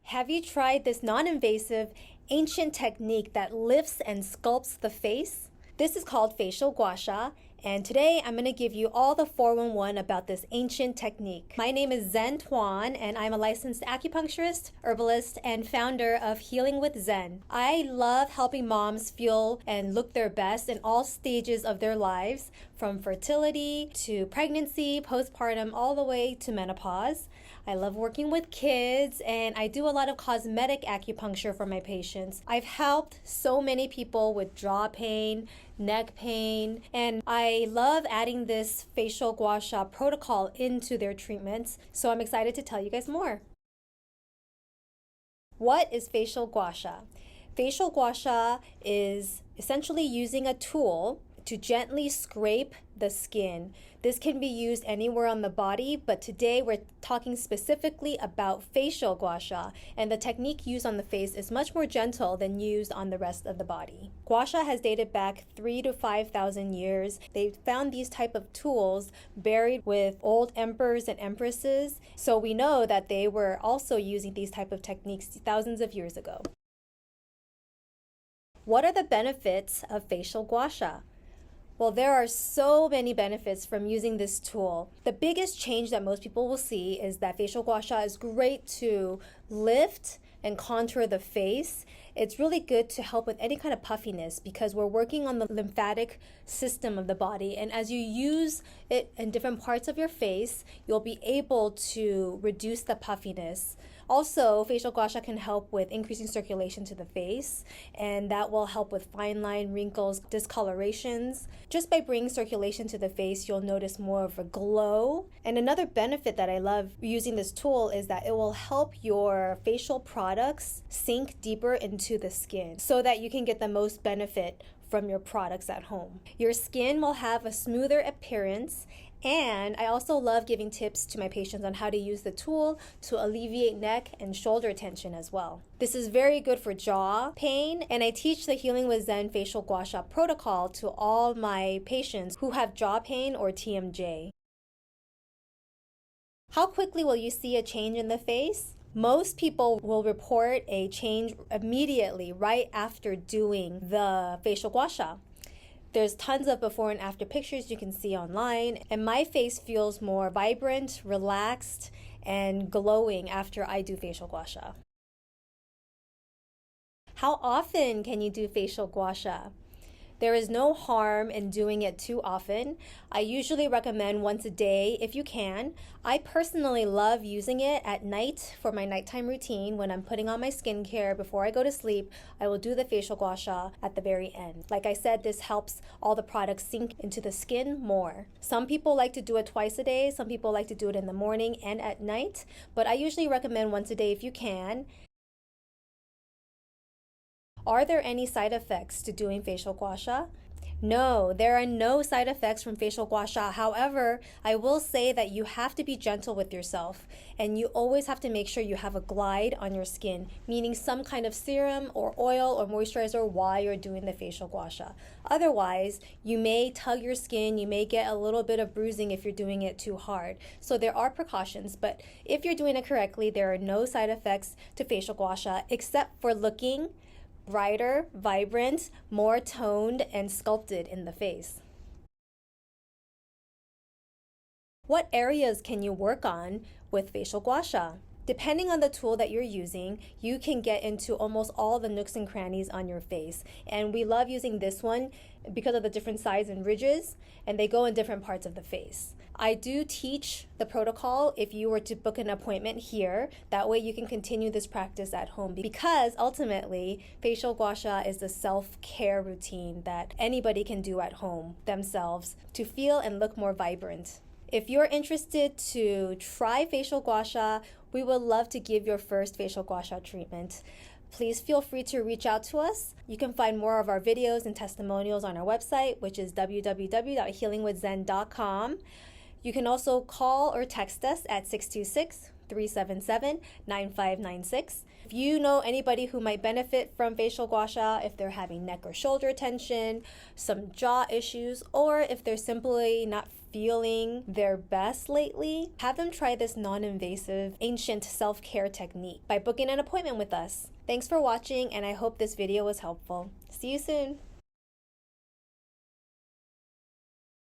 Have you tried this non-invasive, ancient technique that lifts and sculpts the face? This is called Facial Gua Sha, and today I'm going to give you all the 411 about this ancient technique. My name is Zen Tuan, and I'm a licensed acupuncturist, herbalist, and founder of Healing with Zen. I love helping moms feel and look their best in all stages of their lives, from fertility to pregnancy, postpartum, all the way to menopause. I love working with kids, and I do a lot of cosmetic acupuncture for my patients. I've helped so many people with jaw pain, neck pain, and I love adding this Facial Gua Sha protocol into their treatments, so I'm excited to tell you guys more. What is Facial Gua Sha? Facial Gua Sha is essentially using a tool to gently scrape the skin. This can be used anywhere on the body, but today we're talking specifically about facial gua sha, and the technique used on the face is much more gentle than used on the rest of the body. Gua sha has dated back 3,000 to 5,000 years. They found these type of tools buried with old emperors and empresses, so we know that they were also using these type of techniques thousands of years ago. What are the benefits of facial gua sha? Well, there are so many benefits from using this tool. The biggest change that most people will see is that facial gua sha is great to lift and contour the face. It's really good to help with any kind of puffiness because we're working on the lymphatic system of the body. And as you use it in different parts of your face, you'll be able to reduce the puffiness. Also, facial gua sha can help with increasing circulation to the face, and that will help with fine line, wrinkles, discolorations. Just by bringing circulation to the face, you'll notice more of a glow. And another benefit that I love using this tool is that it will help your facial products sink deeper into the skin so that you can get the most benefit from your products at home. Your skin will have a smoother appearance, and I also love giving tips to my patients on how to use the tool to alleviate neck and shoulder tension as well. This is very good for jaw pain, and I teach the Healing with Zen Facial Gua Sha protocol to all my patients who have jaw pain or TMJ. How quickly will you see a change in the face? Most people will report a change immediately right after doing the facial gua sha. There's tons of before and after pictures you can see online, and my face feels more vibrant, relaxed, and glowing after I do facial gua sha. How often can you do facial gua sha? There is no harm in doing it too often. I usually recommend once a day if you can. I personally love using it at night for my nighttime routine. When I'm putting on my skincare before I go to sleep, I will do the facial gua sha at the very end. Like I said, this helps all the products sink into the skin more. Some people like to do it twice a day. Some people like to do it in the morning and at night, but I usually recommend once a day if you can. Are there any side effects to doing facial gua sha? No, there are no side effects from facial gua sha. However, I will say that you have to be gentle with yourself, and you always have to make sure you have a glide on your skin, meaning some kind of serum or oil or moisturizer while you're doing the facial gua sha. Otherwise, you may tug your skin, you may get a little bit of bruising if you're doing it too hard. So there are precautions, but if you're doing it correctly, there are no side effects to facial gua sha except for looking brighter, vibrant, more toned, and sculpted in the face. What areas can you work on with facial gua sha? Depending on the tool that you're using, you can get into almost all the nooks and crannies on your face. And we love using this one because of the different sides and ridges, and they go in different parts of the face. I do teach the protocol if you were to book an appointment here. That way you can continue this practice at home, because ultimately facial gua sha is the self-care routine that anybody can do at home themselves to feel and look more vibrant. If you're interested to try facial gua sha, we would love to give your first facial gua sha treatment. Please feel free to reach out to us. You can find more of our videos and testimonials on our website, which is www.healingwithzen.com. You can also call or text us at 626-377-9596. If you know anybody who might benefit from facial gua sha, if they're having neck or shoulder tension, some jaw issues, or if they're simply not feeling their best lately, have them try this non-invasive ancient self-care technique by booking an appointment with us. Thanks for watching, and I hope this video was helpful. See you soon.